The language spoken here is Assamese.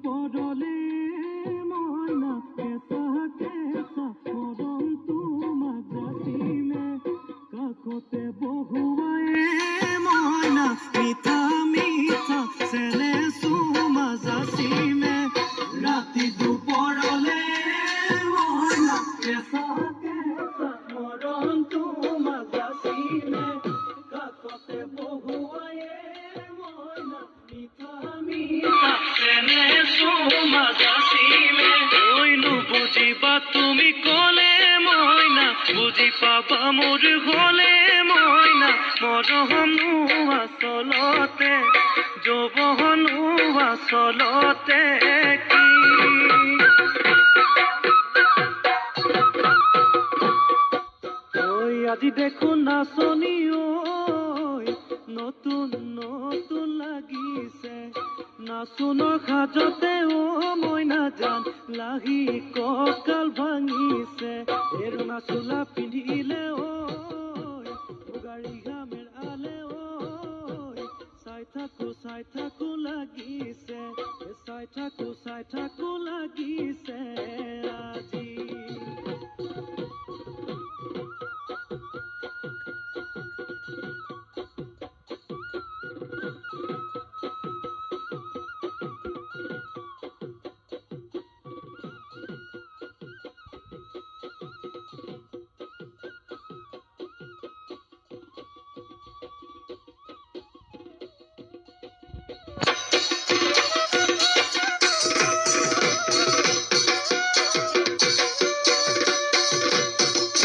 দুপৰলে মইনা কেঁচা কেঁচা মৰম তোমাক যাচিমে কাষতে বহুৱায়ে মইনা মিঠা মিঠা চেনে চুমা যাচিমে ৰাতি দুপৰলে মইনা কেঁচা কেঁচা মৰম তোমাক যাচিমে কাষতে বহুৱায়ে মইনা মিঠা মিঠা চেনে চুমা যাচিমে বুজিবা তুমি কলে মইনা বুজি পাবা মোৰ হলে মইনা মৰমনো আচলতে যৌৱনো আচলতে কি ঐ আজি দেখোন নাচনি ঐ নতুন নতুন লাগিছে নাচোনৰ সাজতে মইনা জান লাহি কঁকাল ভাঙিছে এৰুণা চোলা পিন্ধিলে গাড়ী ঘামেৰ আলে চাই থাকো লাগিছে লাগিছে আজি